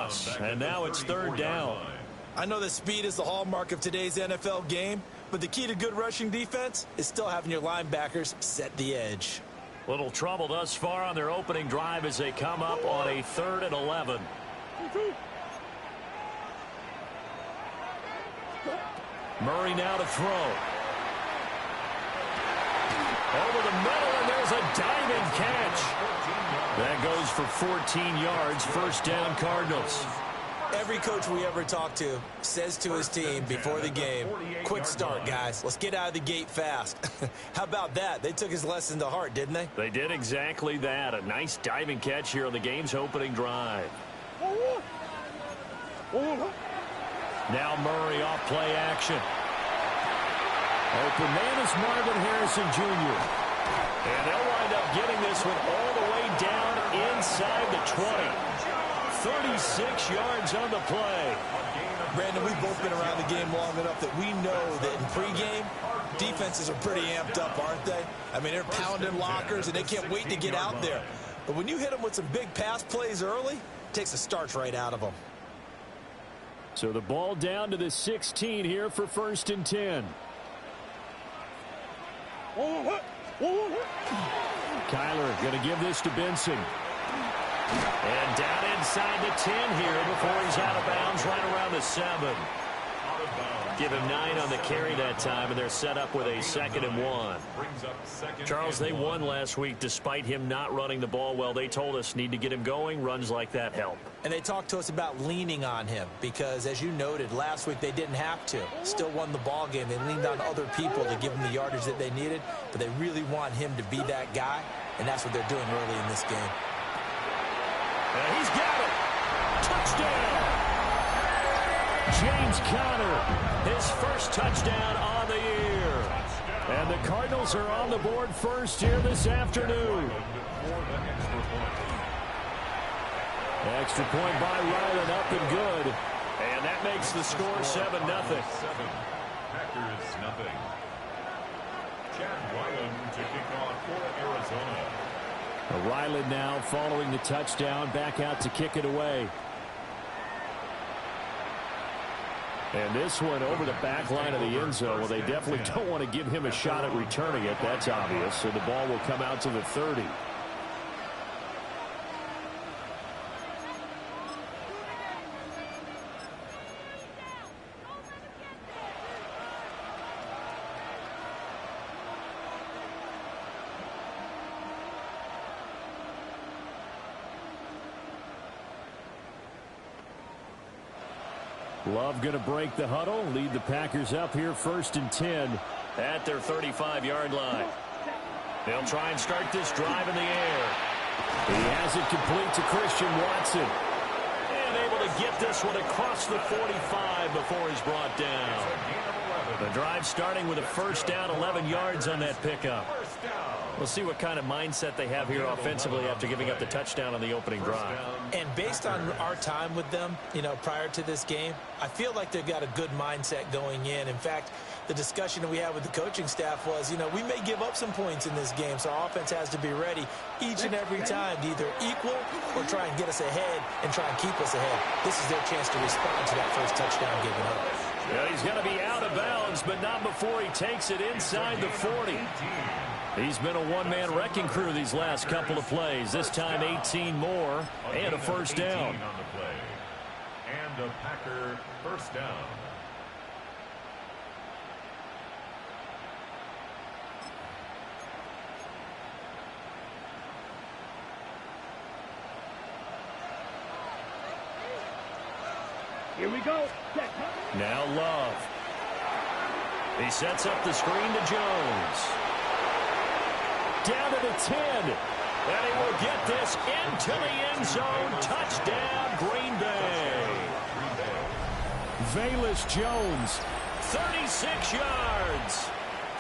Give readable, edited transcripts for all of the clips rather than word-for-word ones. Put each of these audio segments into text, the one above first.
loss, and now it's third down. I know that speed is the hallmark of today's NFL game, but the key to good rushing defense is still having your linebackers set the edge. Little trouble thus far on their opening drive as they come up on a 3rd and 11. Murray now to throw. Over the middle, and there's a diving catch. That goes for 14 yards, first down Cardinals. Every coach we ever talk to says to his team before the game, quick start, guys. Let's get out of the gate fast. How about that? They took his lesson to heart, didn't they? They did exactly that. A nice diving catch here on the game's opening drive. Now Murray off play action. Open man is Marvin Harrison Jr. And they'll wind up getting this one all the way down inside the 20. 36 yards on the play. Brandon, we've both been around the game long enough that we know that in pregame, defenses are pretty amped up, aren't they? I mean, they're pounding lockers, and they can't wait to get out there. But when you hit them with some big pass plays early, it takes the starch right out of them. So the ball down to the 16 here for 1st and 10. Kyler going to give this to Benson. And down inside the 10 here before he's out of bounds right around the 7. Give him 9 on the carry that time, and they're set up with a 2nd and 1. Charles, they won last week despite him not running the ball well. They told us need to get him going. Runs like that help. And they talked to us about leaning on him because, as you noted, last week they didn't have to. Still won the ball game. They leaned on other people to give them the yardage that they needed, but they really want him to be that guy, and that's what they're doing early in this game. And he's got it. Touchdown. James Conner, his first touchdown on the year. And the Cardinals are on the board first here this afternoon. Extra point by Ryland, up and good. And that makes the score 7-0. Packers nothing. Chad Ryland to kick off for Arizona. Ryland now following the touchdown, back out to kick it away. And this one over the back line of the end zone. Well, they definitely don't want to give him a shot at returning it. That's obvious. So the ball will come out to the 30. Love going to break the huddle, lead the Packers up here 1st and 10 at their 35-yard line. They'll try and start this drive in the air. He has it complete to Christian Watson. And able to get this one across the 45 before he's brought down. The drive starting with a first down, 11 yards on that pickup. We'll see what kind of mindset they have here offensively after giving up the touchdown on the opening drive. And based on our time with them, prior to this game, I feel like they've got a good mindset going in. In fact, the discussion that we had with the coaching staff was, we may give up some points in this game, so our offense has to be ready each and every time to either equal or try and get us ahead and try and keep us ahead. This is their chance to respond to that first touchdown given up. Yeah, he's going to be out of bounds, but not before he takes it inside the 40. He's been a one-man wrecking crew these last couple of plays. This time 18 more and a first down. On the play. And a Packer first down. Here we go. Now Love. He sets up the screen to Jones. Down to the 10. And he will get this into the end zone. Touchdown, Green Bay. Velus Jones, 36 yards.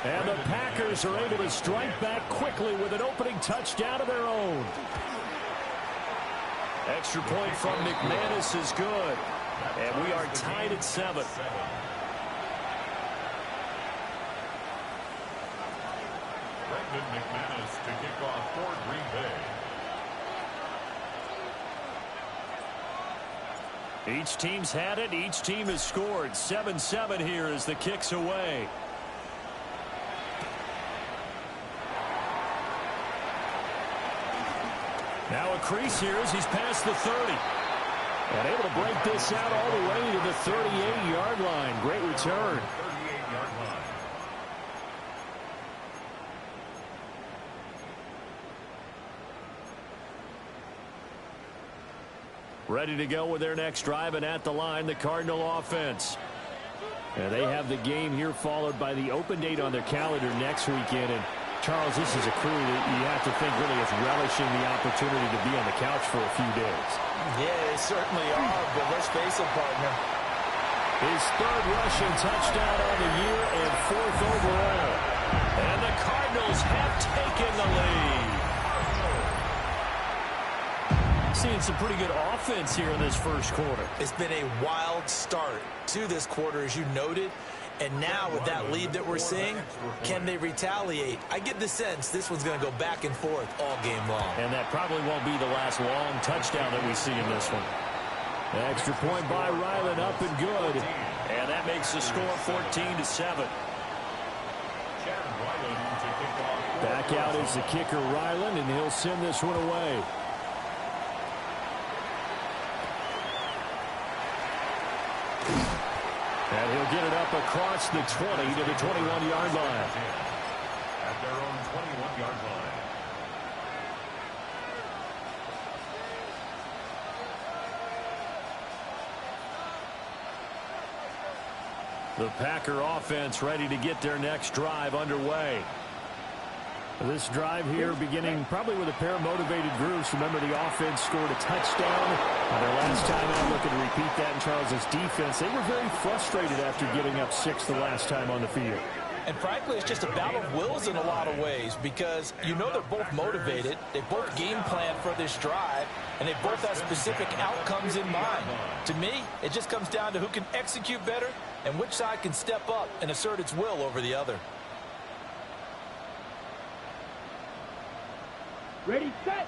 And the Packers are able to strike back quickly with an opening touchdown of their own. Extra point from McManus is good. And we are tied at 7. Brendan McManus to kick off for Green Bay. Each team's had it. Each team has scored. 7-7 here as the kick's away. Now a crease here as he's past the 30. And able to break this out all the way to the 38-yard line. Great return. 38-yard line. Ready to go with their next drive, and at the line, the Cardinal offense. And they have the game here followed by the open date on their calendar next weekend. And Charles, this is a crew that you have to think really is relishing the opportunity to be on the couch for a few days. Yeah, they certainly are, but let's face it, partner. His third rushing touchdown on the year and fourth overall. And the Cardinals have taken the lead. Seeing some pretty good offense here in this first quarter. It's been a wild start to this quarter, as you noted. And now with that lead that we're seeing, can they retaliate? I get the sense this one's going to go back and forth all game long. And that probably won't be the last long touchdown that we see in this one. The extra point by Ryland up and good. And that makes the score 14-7. Back out is the kicker Ryland, and he'll send this one away. And he'll get it up across the 20 to the 21-yard line. At their own 21-yard line. The Packer offense ready to get their next drive underway. This drive here beginning probably with a pair of motivated groups. Remember, the offense scored a touchdown. Their last time out, looking to repeat that in Charles's defense. They were very frustrated after giving up 6 the last time on the field. And frankly, it's just a battle of wills in a lot of ways, because you know they're both motivated. They both game plan for this drive, and they both have specific outcomes in mind. To me, it just comes down to who can execute better and which side can step up and assert its will over the other. Ready, set.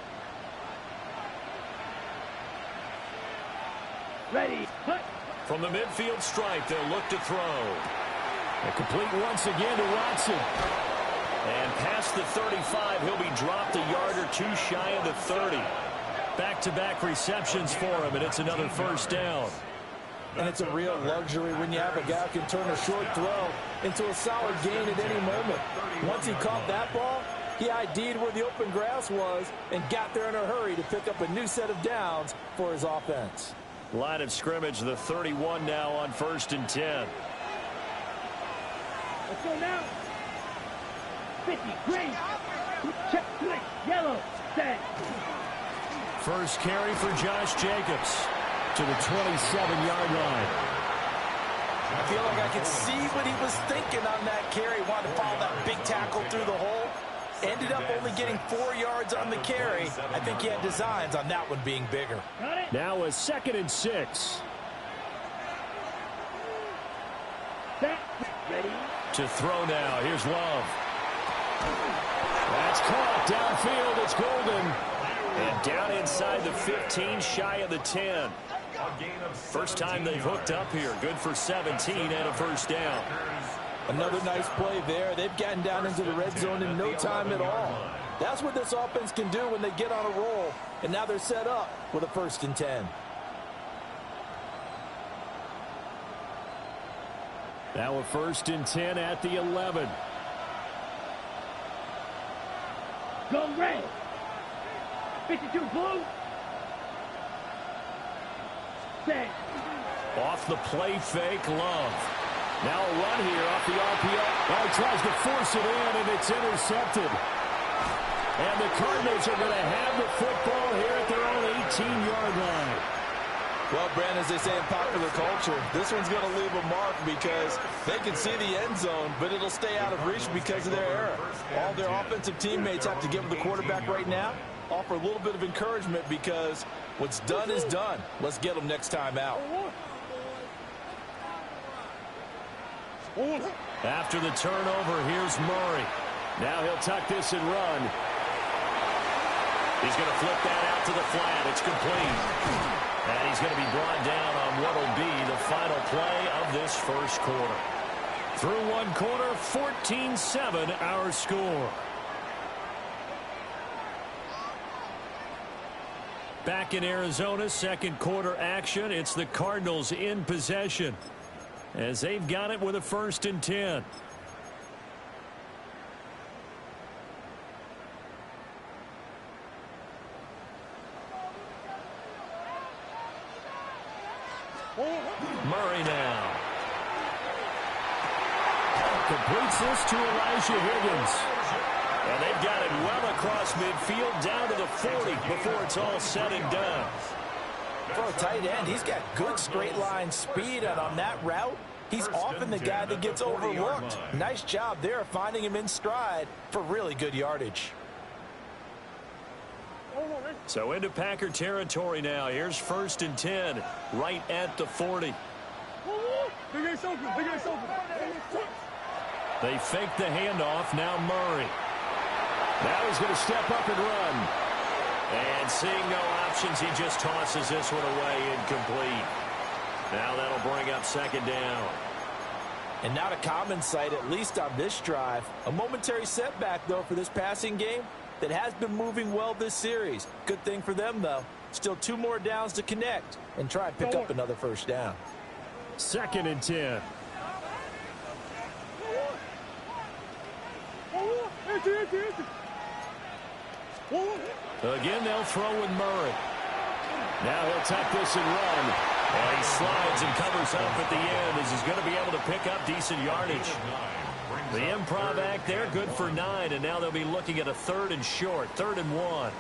Ready, cut. From the midfield stripe, they'll look to throw. A complete once again to Watson. And past the 35, he'll be dropped a yard or two shy of the 30. Back-to-back receptions for him, and it's another first down. And it's a real luxury when you have a guy who can turn a short throw into a solid gain at any moment. Once he caught that ball, he ID'd where the open grass was and got there in a hurry to pick up a new set of downs for his offense. Line of scrimmage, the 31 now on 1st and 10. Let's go now. 50, green. Check, click, yellow, set. First carry for Josh Jacobs to the 27-yard line. I feel like I could see what he was thinking on that carry. Wanted to follow that big tackle through the hole. Ended up only getting 4 yards on the carry. I think he had designs on that one being bigger. Now a 2nd and 6. Set. Ready. To throw now. Here's Love. That's caught downfield. It's Golden. And down inside the 15, shy of the 10. First time they've hooked up here. Good for 17 and a first down. Another nice play there. They've gotten down into the red zone in no time at all. That's what this offense can do when they get on a roll. And now they're set up with a 1st and 10. Now a 1st and 10 at the 11. Go red. 52 blue. Set. Off the play fake, Love. Now a run here off the RPO. Oh, he tries to force it in, and it's intercepted. And the Cardinals are going to have the football here at their own 18-yard line. Well, Brandon, as they say in popular culture, this one's going to leave a mark because they can see the end zone, but it'll stay out of reach because of their error. All their offensive teammates have to give the quarterback right now, offer a little bit of encouragement because what's done is done. Let's get them next time out. After the turnover, here's Murray. Now he'll tuck this and run. He's going to flip that out to the flat. It's complete. And he's going to be brought down on what will be the final play of this first quarter. Through one quarter, 14-7 our score. Back in Arizona, second quarter action. It's the Cardinals in possession as they've got it with a 1st and 10. Murray now. Completes this to Elijah Higgins. And they've got it well across midfield down to the 40 before it's all said and done. For a tight end, he's got good straight line speed, and on that route, he's often the guy that gets overlooked. Nice job there finding him in stride for really good yardage. So into Packer territory now. Here's 1st and 10 right at the 40. They fake the handoff. Now Murray. Now he's going to step up and run. And seeing no options, he just tosses this one away, incomplete. Now that'll bring up 2nd down. And not a common sight, at least on this drive. A momentary setback, though, for this passing game that has been moving well this series. Good thing for them, though. Still 2 more downs to connect and try and pick up another 1st down. 2nd and 10. Again, they'll throw with Murray. Now he'll tuck this and run. And he slides and covers up at the end as he's going to be able to pick up decent yardage. The improv act there, good for 9, and now they'll be looking at a 3rd and short, 3rd and 1.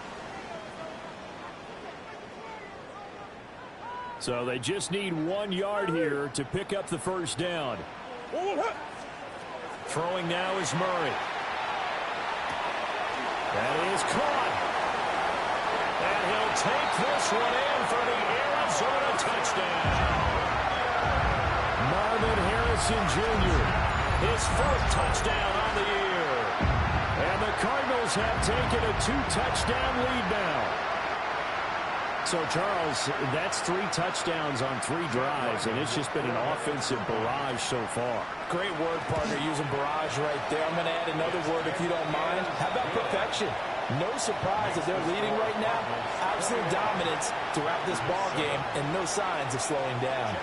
So they just need 1 yard here to pick up the 1st down. Throwing now is Murray. That is caught. And he'll take this one in for the Arizona touchdown. Marvin Harrison Jr., his 4th touchdown on the year. And the Cardinals have taken a 2-touchdown lead now. So, Charles, that's 3 touchdowns on 3 drives, and it's just been an offensive barrage so far. Great word, partner, using barrage right there. I'm going to add another word if you don't mind. How about perfection? No surprise that they're leading right now. Absolute dominance throughout this ball game and no signs of slowing down.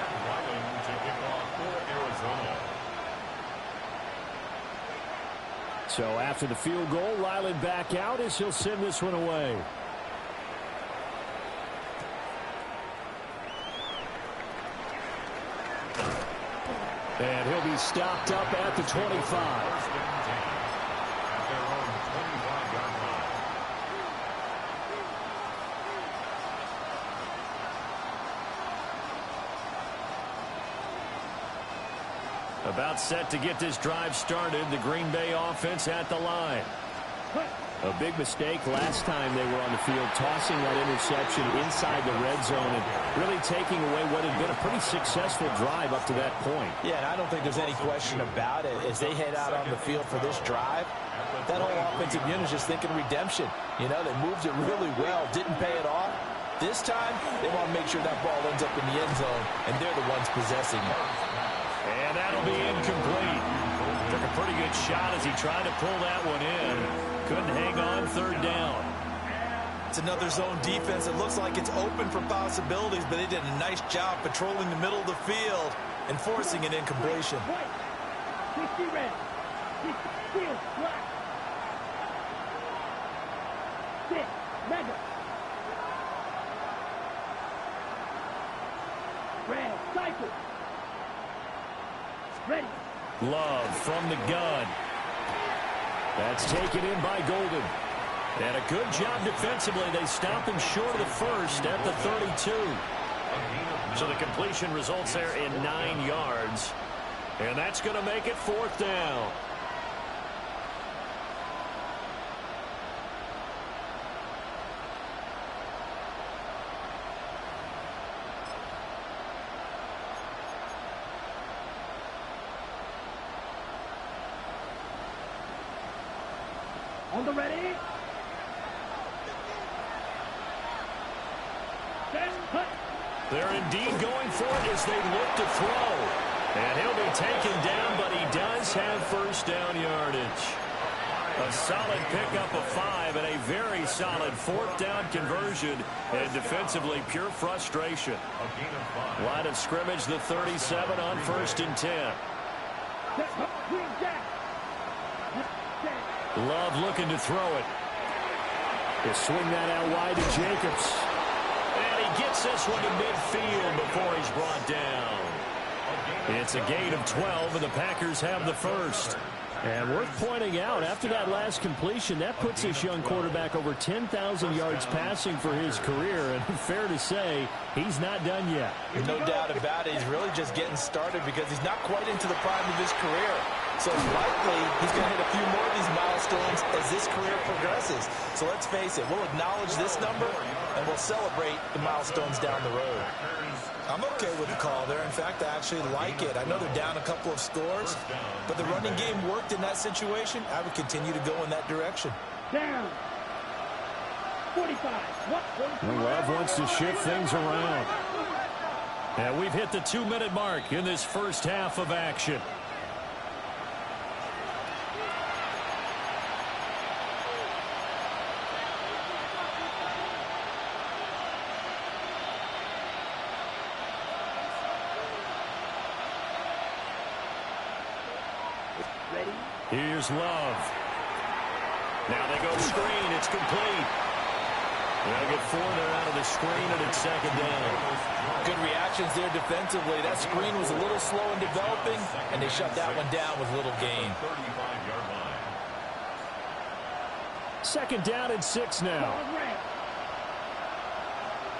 So after the field goal, Ryland back out as he'll send this one away. And he'll be stopped up at the 25. About set to get this drive started, the Green Bay offense at the line. A big mistake last time they were on the field, tossing that interception inside the red zone and really taking away what had been a pretty successful drive up to that point. Yeah, and I don't think there's any question about it. As they head out on the field for this drive, that whole offensive unit is just thinking redemption. You know, they moved it really well, didn't pay it off. This time, they want to make sure that ball ends up in the end zone, and they're the ones possessing it. And that'll be incomplete. Took a pretty good shot as he tried to pull that one in. Couldn't hang on, 3rd down. It's another zone defense. It looks like it's open for possibilities, but they did a nice job patrolling the middle of the field and forcing an incompletion. Love from the gun. That's taken in by Golden. And a good job defensively. They stop him short of the 1st at the 32. So the completion results there in 9 yards. And that's going to make it 4th down. On the ready. They're indeed going for it as they look to throw. And he'll be taken down, but he does have first down yardage. A solid pickup of 5 and a very solid fourth down conversion. And defensively, pure frustration. Line of scrimmage, the 37 on 1st and 10. Love looking to throw it. He'll swing that out wide to Jacobs. And he gets this one to midfield before he's brought down. It's a gain of 12, and the Packers have the first. And worth pointing out, after that last completion, that puts this young quarterback over 10,000 yards passing for his career. And fair to say, he's not done yet. No doubt about it. He's really just getting started because he's not quite into the prime of his career. So likely he's going to hit a few more of these milestones as this career progresses. So let's face it, we'll acknowledge this number and we'll celebrate the milestones down the road. I'm okay with the call there. In fact, I actually like it. I know they're down a couple of scores, but the running game worked in that situation. I would continue to go in that direction. Down. 45. Love wants to shift things around. And we've hit the 2-minute mark in this first half of action. Here's Love. Now they go screen. It's complete. They'll get 4 there out of the screen, and it's second down. Good reactions there defensively. That screen was a little slow in developing, and they shut that one down with little gain. Second down and 6 now.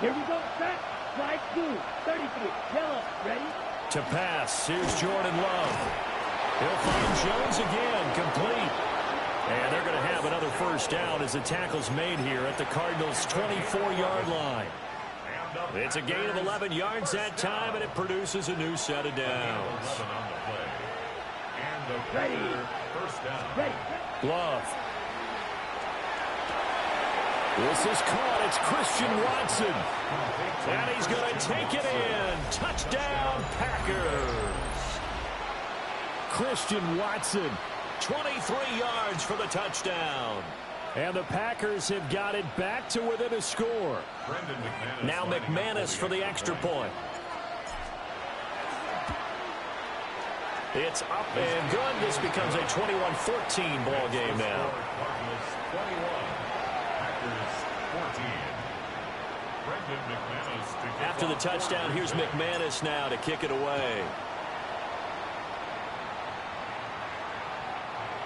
Here we go. Set. Strike 2. 33. Yellow. Ready? To pass. Here's Jordan Love. He'll find Jones again, complete. And they're going to have another first down as the tackle's made here at the Cardinals' 24-yard line. It's a gain of 11 yards that time, and it produces a new set of downs. Ready. Ready. Love. This is caught. It's Christian Watson. And he's going to take it in. Touchdown, Packers. Christian Watson, 23 yards for the touchdown. And the Packers have got it back to within a score. Now McManus for the extra point. It's up and good. This becomes a 21-14 ball game now. After the touchdown, here's McManus now to kick it away.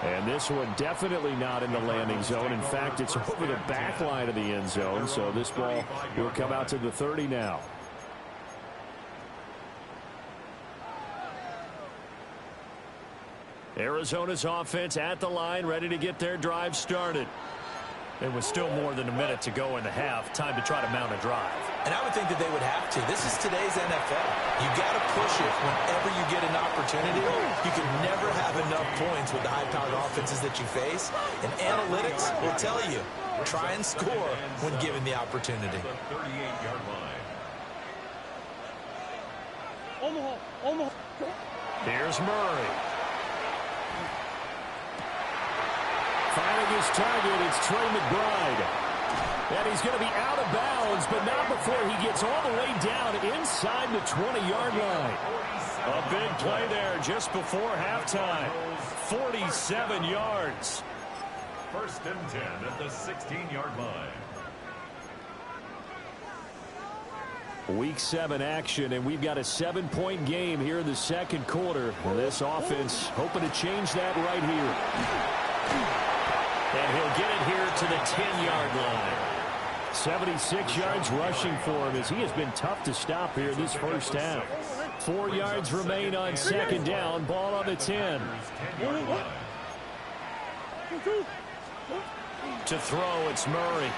And this one definitely not in the landing zone. In fact, it's over the back line of the end zone. So this ball will come out to the 30 now. Arizona's offense at the line, ready to get their drive started. There was still more than a minute to go in the half. Time to try to mount a drive. And I would think that they would have to. This is today's NFL. You got to push it whenever you get an opportunity. You can never have enough points with the high-powered offenses that you face. And analytics will tell you, try and score when given the opportunity. Omaha. Here's Murray. Finding his target, it's Trey McBride. And he's going to be out of bounds, but not before he gets all the way down inside the 20-yard line. A big play there just before halftime. 47 yards. First and 10 at the 16-yard line. Week 7 action, and we've got a 7-point game here in the second quarter. This offense hoping to change that right here. And he'll get it here to the 10-yard line. 76 yards rushing for him as he has been tough to stop here this first half. 4 yards remain on second down. Ball on the 10. To throw, it's Murray.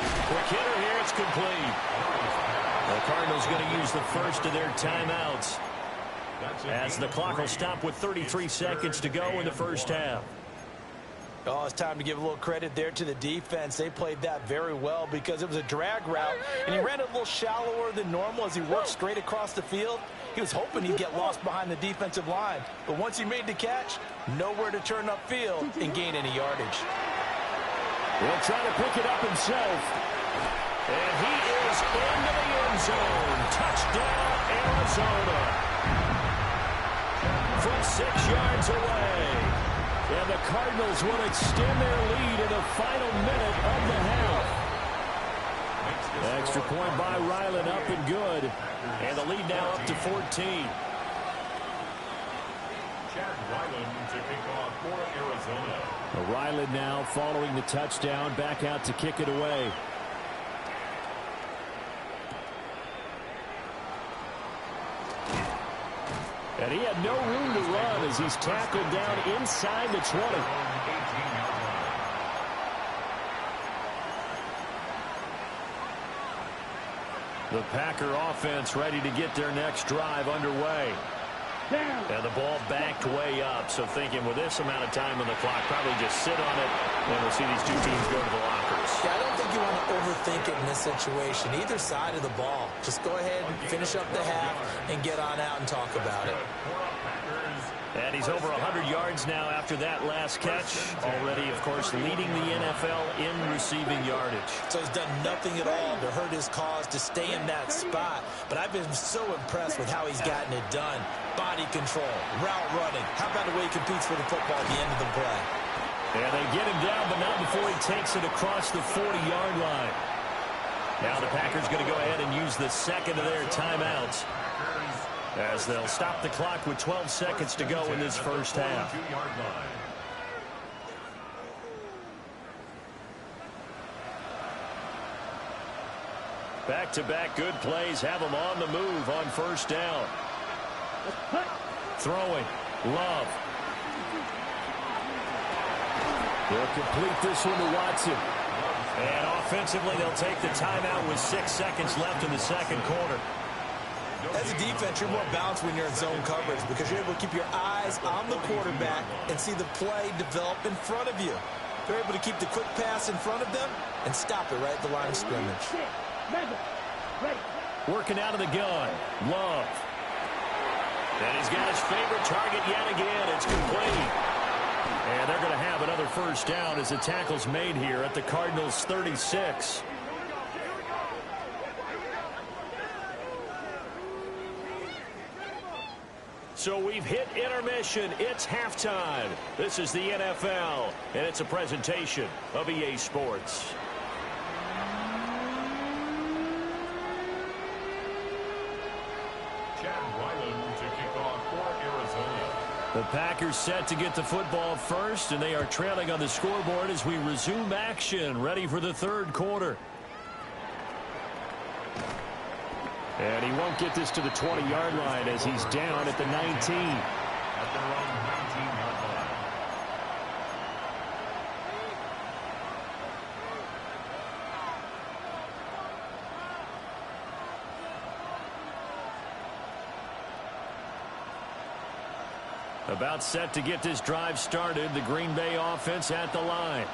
Quick hitter here, it's complete. The Cardinals going to use the first of their timeouts as the clock will stop with 33 seconds to go in the first half. Oh, it's time to give a little credit there to the defense. They played that very well because it was a drag route, and he ran it a little shallower than normal as he worked straight across the field. He was hoping he'd get lost behind the defensive line, but once he made the catch, nowhere to turn upfield and gain any yardage. He'll try to pick it up himself. And he is into the end zone. Touchdown, Arizona. From 6 yards away. And the Cardinals will extend their lead in the final minute of the half. Extra point by Ryland, up and good. And the lead now up to 14. Ryland to kick off for Arizona. Ryland now following the touchdown, back out to kick it away. And he had no room to run as he's tackled down inside the 20. The Packer offense ready to get their next drive underway. And the ball backed way up, so thinking with this amount of time on the clock, probably just sit on it, and we'll see these two teams go to the lockers. Yeah, I don't think you want to overthink it in this situation. Either side of the ball. Just go ahead and finish up the half and get on out and talk about it. And he's over 100 yards now after that last catch. Already, of course, leading the NFL in receiving yardage. So he's done nothing at all to hurt his cause to stay in that spot. But I've been so impressed with how he's gotten it done. Body control, route running. How about the way he competes for the football at the end of the play? And they get him down, but not before he takes it across the 40-yard line. Now the Packers going to go ahead and use the second of their timeouts, as they'll stop the clock with 12 seconds to go in this first half. Back-to-back good plays have them on the move on first down. Throwing. Love. They'll complete this one to Watson. And offensively, they'll take the timeout with 6 seconds left in the second quarter. As a defense, you're more balanced when you're in zone coverage because you're able to keep your eyes on the quarterback and see the play develop in front of you. They're able to keep the quick pass in front of them and stop it right at the line of scrimmage. Working out of the gun. Love. And he's got his favorite target yet again. It's complete. And they're going to have another first down as the tackle's made here at the Cardinals' 36. So we've hit intermission. It's halftime. This is the NFL, and it's a presentation of EA Sports. The Packers set to get the football first, and they are trailing on the scoreboard as we resume action, ready for the third quarter. And he won't get this to the 20-yard line as he's down at the 19. At their own 19-yard line. About set to get this drive started. The Green Bay offense at the line.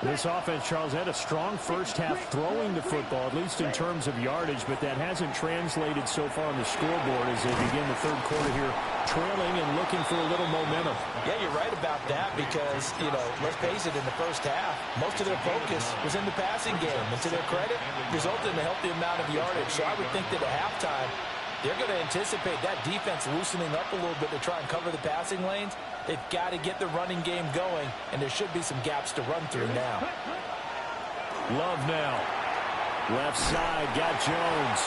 This offense, Charles, had a strong first half throwing the football, at least in terms of yardage, but that hasn't translated so far on the scoreboard as they begin the third quarter here, trailing and looking for a little momentum. Yeah, you're right about that because, let's face it, in the first half, most of their focus was in the passing game. And to their credit, resulted in a healthy amount of yardage. So I would think that at halftime, they're going to anticipate that defense loosening up a little bit to try and cover the passing lanes. They've got to get the running game going, and there should be some gaps to run through now. Love now. Left side, got Jones.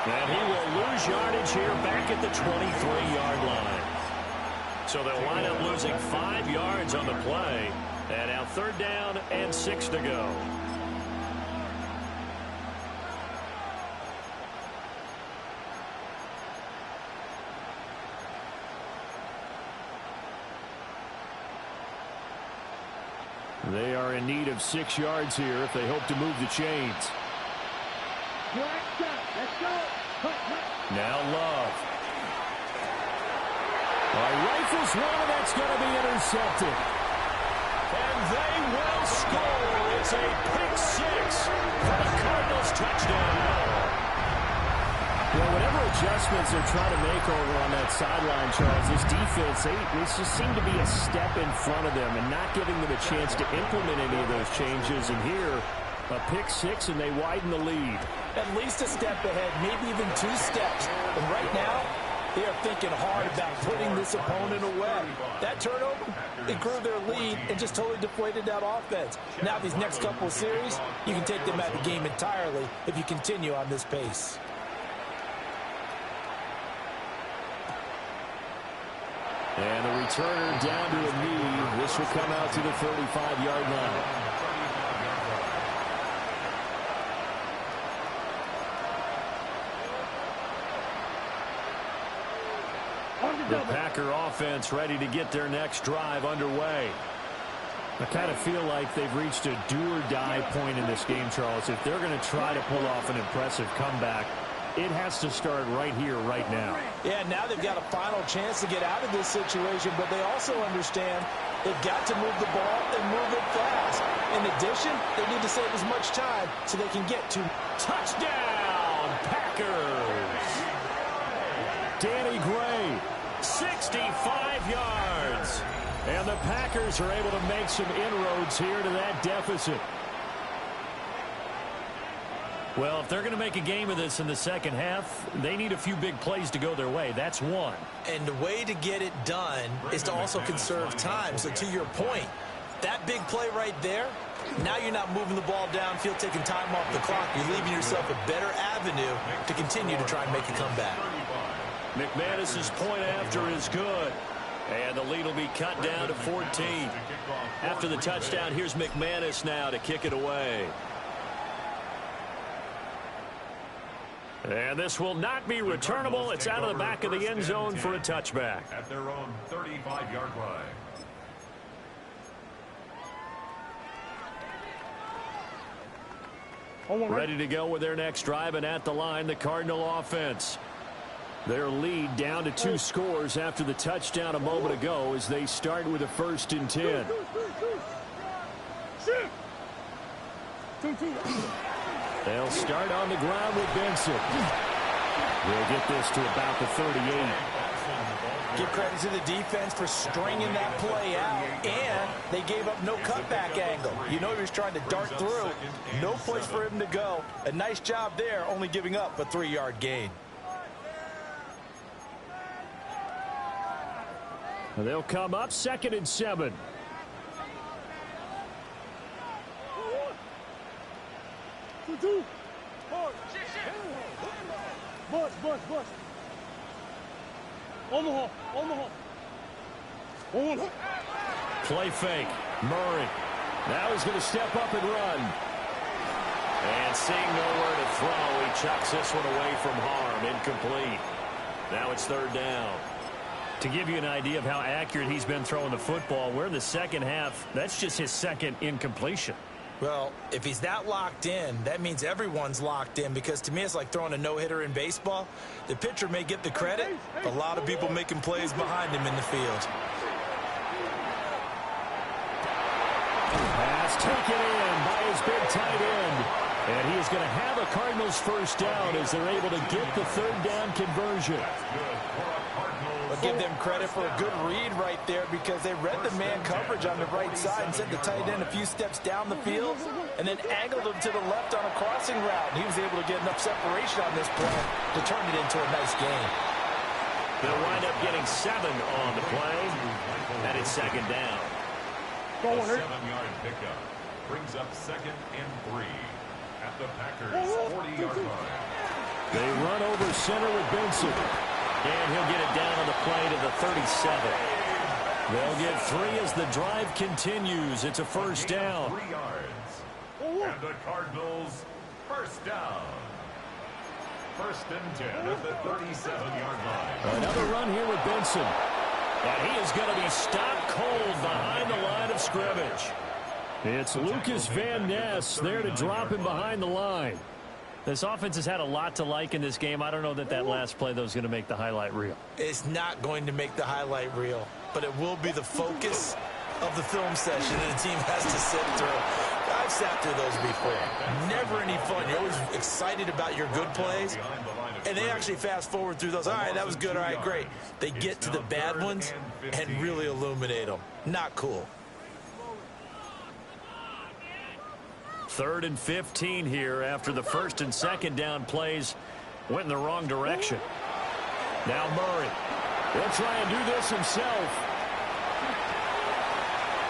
And he will lose yardage here back at the 23-yard line. So they'll wind up losing 5 yards on the play. And now third down and 6 to go. They are in need of 6 yards here if they hope to move the chains. Now Love. Rifles one, and that's going to be intercepted. they will score. It's a pick six for the Cardinals touchdown. Well, whatever adjustments they're trying to make over on that sideline, Charles, this defense, they just seem to be a step in front of them and not giving them a chance to implement any of those changes. And here, a pick six, and they widen the lead. At least a step ahead, maybe even 2 steps. And right now, they are thinking hard about putting this opponent away. That turnover, it grew their lead and just totally deflated that offense. Now these next couple of series, you can take them out of the game entirely if you continue on this pace. And the returner down to a knee. This will come out to the 35-yard line. The Packer offense ready to get their next drive underway. I kind of feel like they've reached a do-or-die point in this game, Charles. If they're going to try to pull off an impressive comeback, it has to start right here, right now. Yeah, now they've got a final chance to get out of this situation, but they also understand they've got to move the ball and move it fast. In addition, they need to save as much time so they can get to touchdown, Packers. Danny Gray, 65 yards. And the Packers are able to make some inroads here to that deficit. Well, if they're going to make a game of this in the second half, they need a few big plays to go their way. That's one. And the way to get it done is to also conserve time. So to your point, that big play right there, now you're not moving the ball downfield, taking time off the clock. You're leaving yourself a better avenue to continue to try and make a comeback. McManus's point after is good. And the lead will be cut down to 14. After the touchdown, here's McManus now to kick it away. And this will not be returnable. It's out of the back of the end zone for a touchback. At their own 35-yard line. Ready to go with their next drive, and at the line, the Cardinal offense. Their lead down to 2 scores after the touchdown a moment ago as they start with a 1st and 10. They'll start on the ground with Benson. They'll get this to about the 38. Give credit to the defense for stringing that play out, and they gave up no cutback angle. You know he was trying to dart through. No place for him to go. A nice job there, only giving up a 3-yard gain. They'll come up 2nd and 7. Play fake. Murray. Now he's going to step up and run. And seeing nowhere to throw, he chucks this one away from harm. Incomplete. Now it's 3rd down. To give you an idea of how accurate he's been throwing the football, we're in the second half. That's just his 2nd incompletion. Well, if he's that locked in, that means everyone's locked in, because to me it's like throwing a no-hitter in baseball. The pitcher may get the credit, but a lot of people making plays behind him in the field. Pass taken in by his big tight end. And he is going to have a Cardinals 1st down as they're able to get the 3rd down conversion. But give them credit for a good read right there, because they read the man coverage on the right side and sent the tight end a few steps down the field and then angled him to the left on a crossing route. And he was able to get enough separation on this play to turn it into a nice gain. They'll wind up getting 7 on the play, and it's 2nd down. A 7-yard pickup brings up 2nd and 3 at the Packers' 40-yard line. They run over center with Benson. And he'll get it down on the play to the 37. They'll get 3 as the drive continues. It's a 1st down. 3 yards. And the Cardinals 1st down. 1st and 10 at the 37-yard line. Another run here with Benson. And he is going to be stopped cold behind the line of scrimmage. It's Lucas Van Ness there to drop him behind the line. This offense has had a lot to like in this game. I don't know that last play, though, is going to make the highlight reel. It's not going to make the highlight reel, but it will be the focus of the film session that a team has to sit through. I've sat through those before. Never any fun. You're always excited about your good plays, and they actually fast forward through those. All right, that was good. All right, great. They get to the bad ones and really illuminate them. Not cool. 3rd and 15 here after the 1st and 2nd down plays went in the wrong direction. Now Murray. He'll try and do this himself.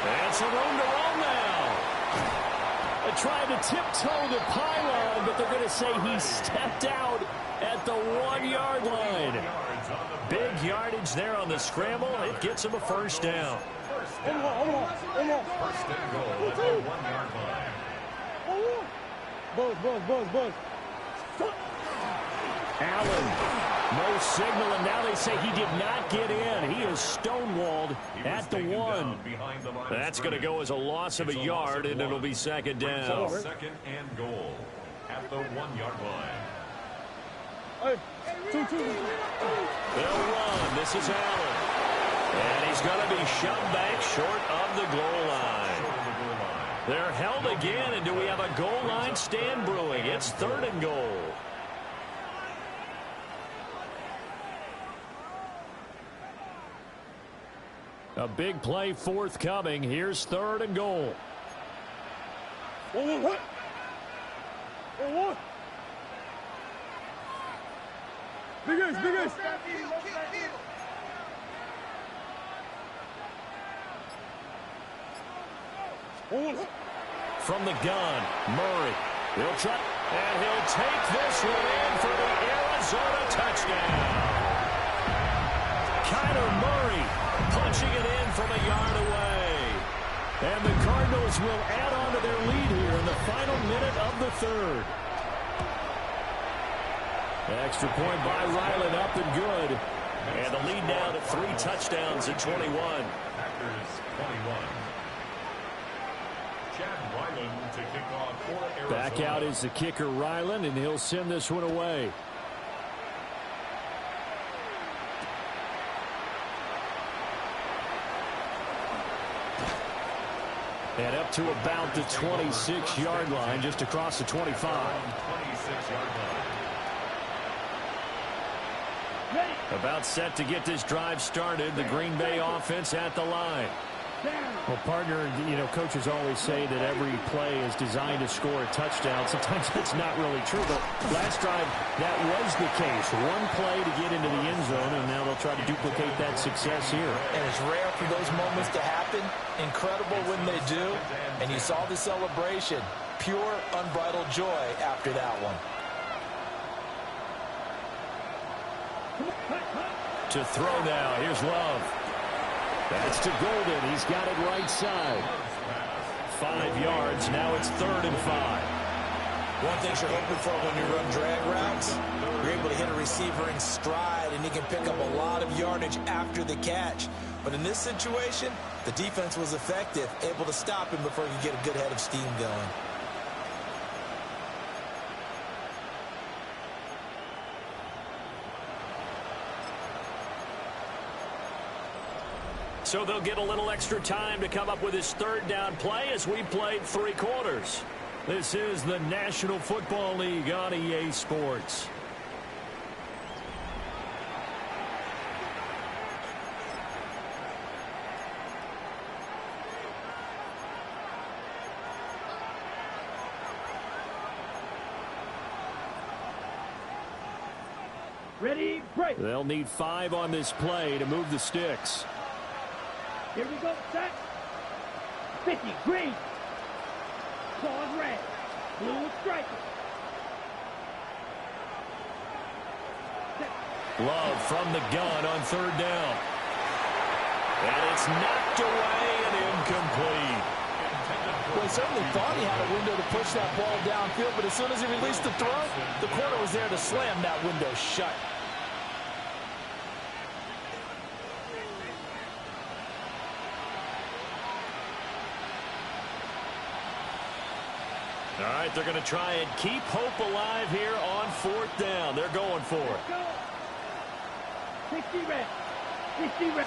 And some room to run now. They're trying to tiptoe the pylon, but they're going to say he stepped out at the 1-yard line. Big yardage there on the scramble. It gets him a 1st down. First and goal at the 1-yard line. Buzz. Allen, no signal, and now they say he did not get in. He is stonewalled at the 1. That's going to go as a loss of a yard, and it'll be 2nd down. 2nd and goal at the 1-yard line. They'll run. This is Allen. And he's going to be shoved back short of the goal line. They're held again, and do we have a goal line stand brewing? It's 3rd and goal. A big play forthcoming. Here's 3rd and goal. Big. From the gun, Murray. He'll try, and he'll take this one in for the Arizona touchdown. Kyler Murray punching it in from a yard away. And the Cardinals will add on to their lead here in the final minute of the 3rd. Extra point by Ryland, up and good. And the lead now to 3 touchdowns at 21. Packers 21. Chad Ryland to kick off for Arizona. Back out is the kicker, Ryland, and he'll send this one away. And up to about the 26-yard line, just across the 25. 26-yard line. About set to get this drive started. The Green Bay offense at the line. Well, partner, you know, coaches always say that every play is designed to score a touchdown. Sometimes that's not really true, but last drive, that was the case. One play to get into the end zone, and now they'll try to duplicate that success here. And it's rare for those moments to happen. Incredible when they do. And you saw the celebration. Pure, unbridled joy after that one. To throw now. Here's Love. That's to Golden. He's got it right side. 5 yards. Now it's 3rd and 5. One thing you're hoping for when you run drag routes, you're able to hit a receiver in stride, and he can pick up a lot of yardage after the catch. But in this situation, the defense was effective, able to stop him before he could get a good head of steam going. So they'll get a little extra time to come up with his 3rd down play as we played 3 quarters. This is the National Football League on EA Sports. Ready, break. They'll need 5 on this play to move the sticks. Here we go, set. 50, green. Claws red. Blue striker. Love from the gun on 3rd down. And it's knocked away and incomplete. Well, he certainly thought he had a window to push that ball downfield, but as soon as he released the throw, the corner was there to slam that window shut. All right, they're going to try and keep hope alive here on 4th down. They're going for it. 60 red. 60 red.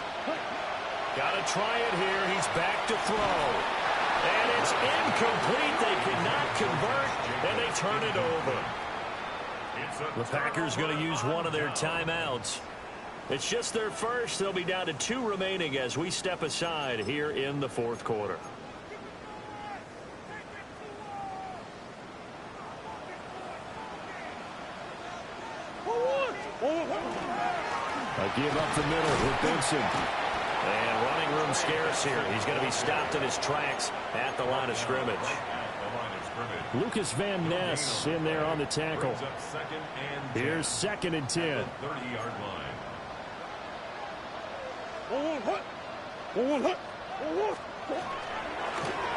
Got to try it here. He's back to throw. And it's incomplete. They cannot convert, and they turn it over. The Packers going to use one of their timeouts. It's just their first. They'll be down to 2 remaining as we step aside here in the fourth quarter. A give up the middle with Benson. And running room scarce here. He's going to be stopped in his tracks at the line of scrimmage. Lucas Van Ness in there on the tackle. Here's 2nd and 10. 30-yard line.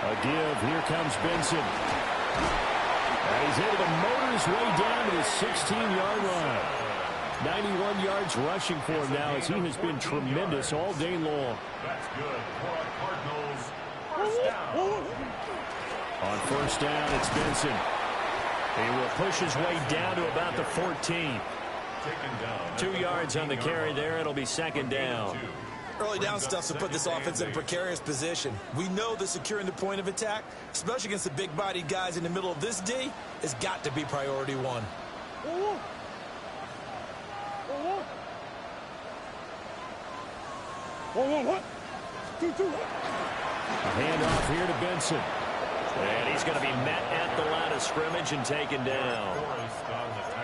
A give. Here comes Benson. And he's able to motor his way down to the 16-yard line. 91 yards rushing for him now as he has been tremendous all day long. That's good for our Cardinals. First down. On first down, it's Benson. He will push his way down to about the 14. 2 yards on the carry there. It'll be 2nd down. Early down stuff to put this offense in a precarious position. We know that securing the point of attack, especially against the big-bodied guys in the middle of this D, has got to be priority one. A handoff here to Benson. And he's going to be met at the line of scrimmage and taken down.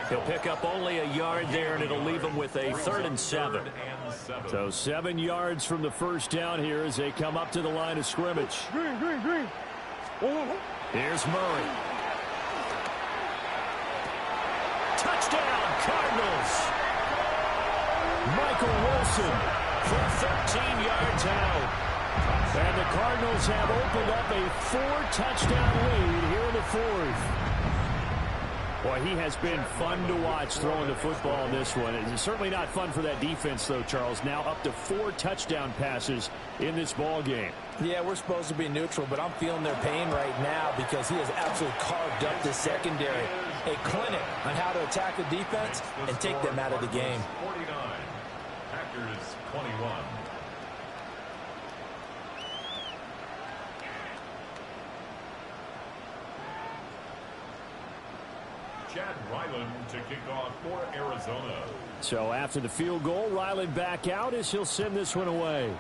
He'll pick up only a yard there, and it'll leave him with a 3rd and 7. So 7 yards from the first down here as they come up to the line of scrimmage. Here's Murray. Touchdown, Cardinals. Michael Wilson for 13 yards out. And the Cardinals have opened up a 4-touchdown lead here in the 4th. Boy, he has been fun to watch throwing the football in this one. It's certainly not fun for that defense, though, Charles. Now up to 4 touchdown passes in this ball game. Yeah, we're supposed to be neutral, but I'm feeling their pain right now because he has absolutely carved up this secondary. A clinic on how to attack the defense and take them out of the game. 49. Packers 21. Chad Ryland to kick off for Arizona. So after the field goal, Ryland back out as he'll send this one away.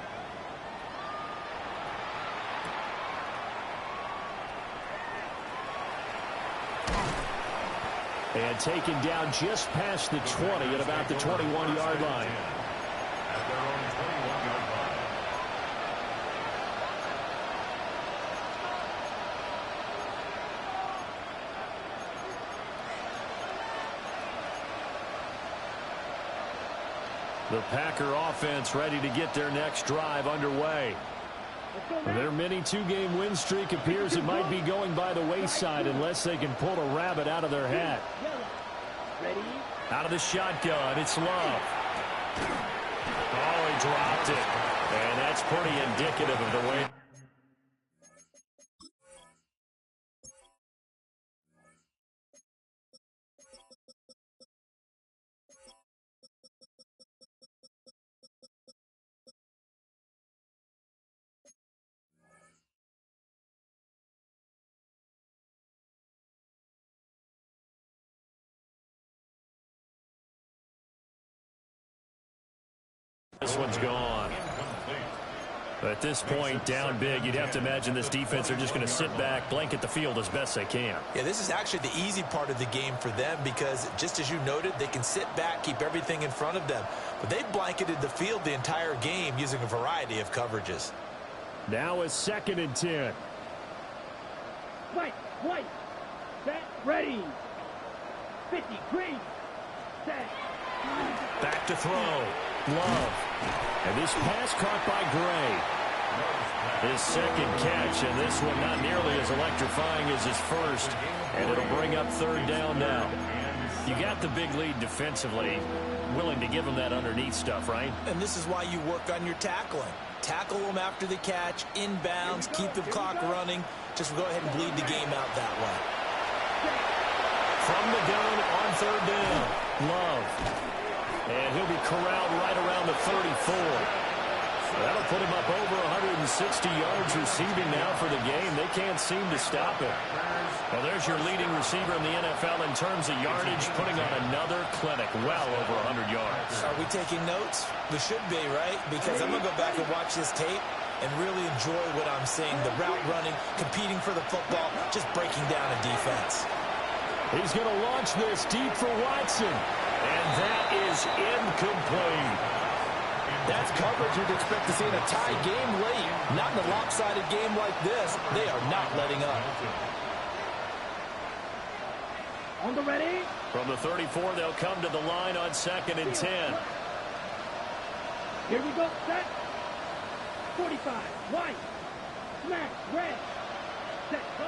And taken down just past the 20 at about the 21-yard line. At their own 21-yard line. The Packer offense ready to get their next drive underway. Their mini 2-game win streak appears it might be going by the wayside unless they can pull a rabbit out of their hat. Out of the shotgun, it's Love. Oh, he dropped it. And that's pretty indicative of the way. This one's gone. At this point, down big, you'd have to imagine this defense are just going to sit back, blanket the field as best they can. Yeah, this is actually the easy part of the game for them because, just as you noted, they can sit back, keep everything in front of them. But they've blanketed the field the entire game using a variety of coverages. Now it's 2nd and 10. White, set, ready. 50, green, set. Back to throw. Love. And this pass caught by Gray. His 2nd catch, and this one not nearly as electrifying as his first. And it'll bring up 3rd down now. You got the big lead defensively. Willing to give them that underneath stuff, right? And this is why you work on your tackling. Tackle them after the catch, inbounds, keep the clock running. Just go ahead and bleed the game out that way. From the gun on 3rd down. Love. And he'll be corralled right around the 34. That'll put him up over 160 yards receiving now for the game. They can't seem to stop him. Well, there's your leading receiver in the NFL in terms of yardage, putting on another clinic, well over 100 yards. Are we taking notes? We should be, right? Because I'm going to go back and watch this tape and really enjoy what I'm seeing. The route running, competing for the football, just breaking down a defense. He's going to launch this deep for Watson. And that is incomplete. That's coverage you'd expect to see in a tie game late. Not in a lopsided game like this. They are not letting up. On the ready. From the 34, they'll come to the line on 2nd and 10. Here we go. Set. 45. White. Smack. Red. Set. Go.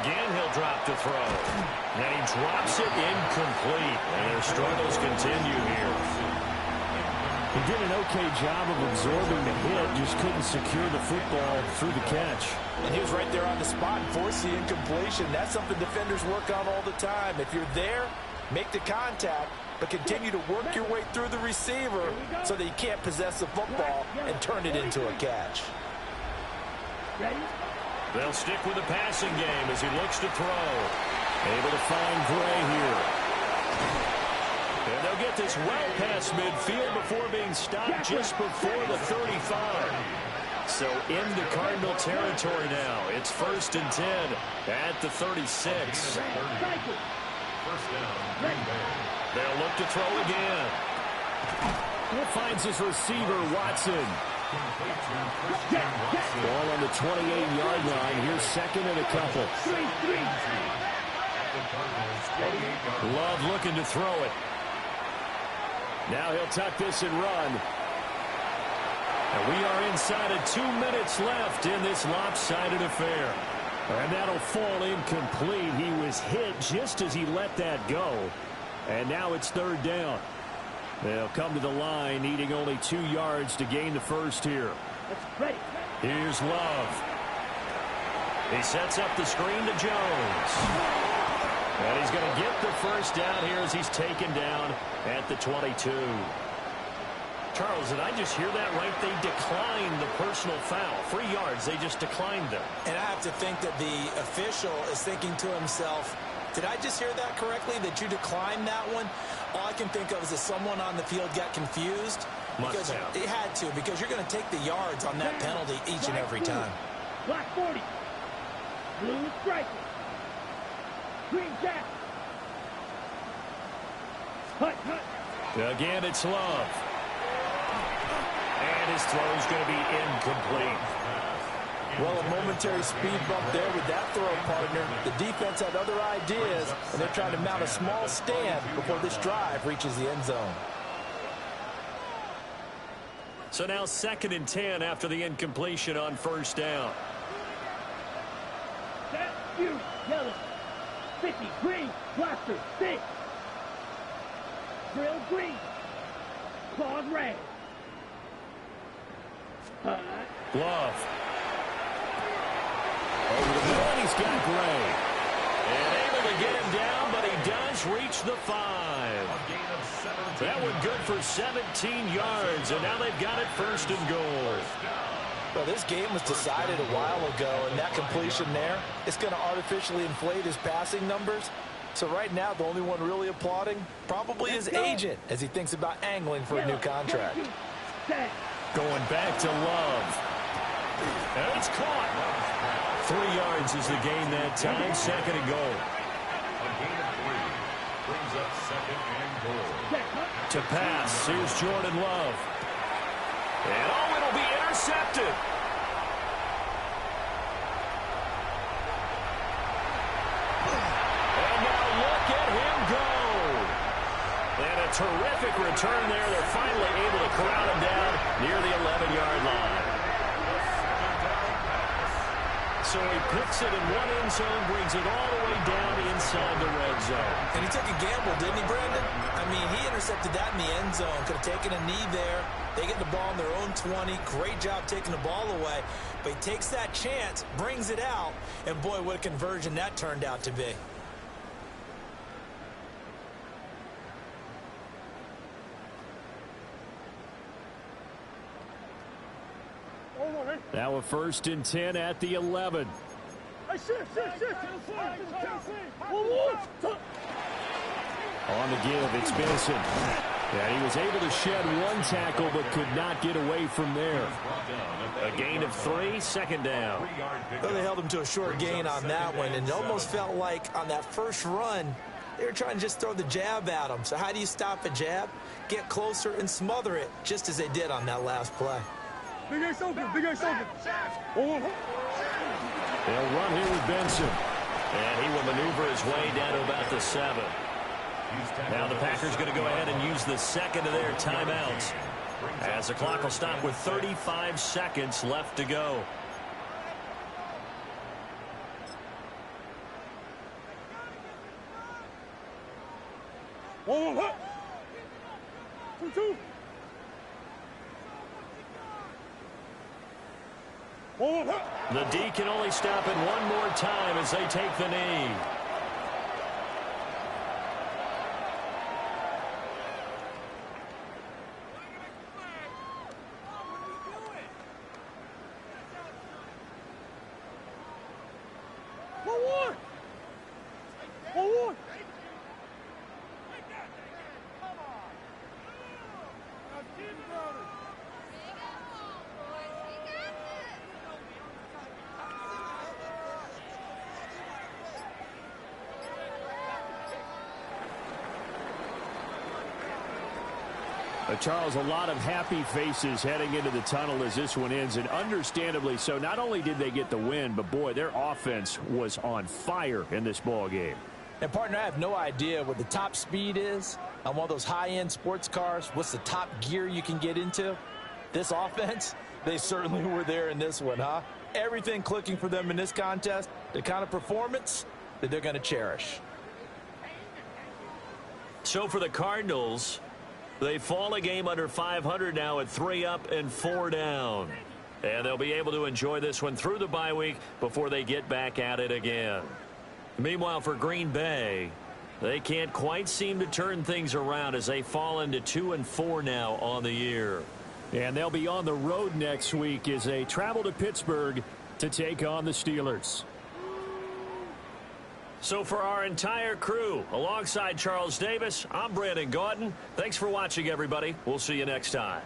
Again, he'll drop to throw. And he drops it incomplete. And their struggles continue here. He did an okay job of absorbing the hit, just couldn't secure the football through the catch. And he was right there on the spot and forced the incompletion. That's something defenders work on all the time. If you're there, make the contact, but continue to work your way through the receiver so that you can't possess the football and turn it into a catch. Ready. They'll stick with the passing game as he looks to throw. Able to find Gray here. And they'll get this well past midfield before being stopped just before the 35. So into Cardinal territory now. It's 1st and 10 at the 36. They'll look to throw again. He finds his receiver, Watson. Ball on the 28-yard line. Here's 2nd and a couple. Love looking to throw it. Now he'll tuck this and run. And we are inside of 2 minutes left in this lopsided affair. And that'll fall incomplete. He was hit just as he let that go. And now it's 3rd down. They'll come to the line, needing only 2 yards to gain the first here. Here's Love. He sets up the screen to Jones. And he's going to get the first down here as he's taken down at the 22. Charles, did I just hear that right? They declined the personal foul. 3 yards, they just declined them. And I have to think that the official is thinking to himself, did I just hear that correctly, that you declined that one? All I can think of is that someone on the field got confused. Because it had to, because you're going to take the yards on that penalty each and every time. Black 40. Blue striker. Green jacket. Hut, hut. Again, it's Love. And his throw is going to be incomplete. Well, a momentary speed bump there with that throw, partner. The defense had other ideas, and they're trying to mount a small stand before this drive reaches the end zone. So now 2nd and 10 after the incompletion on 1st down. Set, you, yellow. 50, green, blaster, 6. Grill, green. Claws, red. Love. Over the middle, and he's got Gray. And able to get him down, but he does reach the 5. That one good for 17 yards, and now they've got it 1st and goal. Well, this game was decided a while ago, and that completion there, it's going to artificially inflate his passing numbers. So right now, the only one really applauding probably his agent as he thinks about angling for a new contract. Going back to Love. And it's caught. 3 yards is the gain that time. 2nd and goal. A gain of 3 brings up 2nd and goal. To pass. Here's Jordan Love. And oh, it'll be intercepted. And now look at him go. And a terrific return there. They're finally able to corral him down near the 11-yard line. So he picks it in one end zone, brings it all the way down inside the red zone. And he took a gamble, didn't he, Brandon? I mean, he intercepted that in the end zone. Could have taken a knee there. They get the ball in their own 20. Great job taking the ball away. But he takes that chance, brings it out, and boy, what a conversion that turned out to be. Now a 1st and 10 at the 11. On the give, it's Benson. Yeah, he was able to shed one tackle but could not get away from there. A gain of 3, 2nd down. Well, they held him to a short gain on that one, and it almost felt like on that first run, they were trying to just throw the jab at him. So how do you stop a jab? Get closer and smother it, just as they did on that last play. Big Ace open, Big Ace open. They'll run here with Benson. And he will maneuver his way down to about the 7. Now the Packers going to go ahead and use the 2nd of their timeouts, as the clock will stop with 35 seconds left to go. The D can only stop it one more time as they take the knee. Charles, a lot of happy faces heading into the tunnel as this one ends, and understandably so. Not only did they get the win, but boy, their offense was on fire in this ball game. And partner, I have no idea what the top speed is on one of those high-end sports cars. What's the top gear you can get into? This offense, they certainly were there in this one, huh? Everything clicking for them in this contest, the kind of performance that they're going to cherish. So for the Cardinals, they fall a game under 500 now at 3 up and 4 down. And they'll be able to enjoy this one through the bye week before they get back at it again. Meanwhile, for Green Bay, they can't quite seem to turn things around as they fall into 2 and 4 now on the year. And they'll be on the road next week as they travel to Pittsburgh to take on the Steelers. So for our entire crew, alongside Charles Davis, I'm Brandon Gautin. Thanks for watching, everybody. We'll see you next time.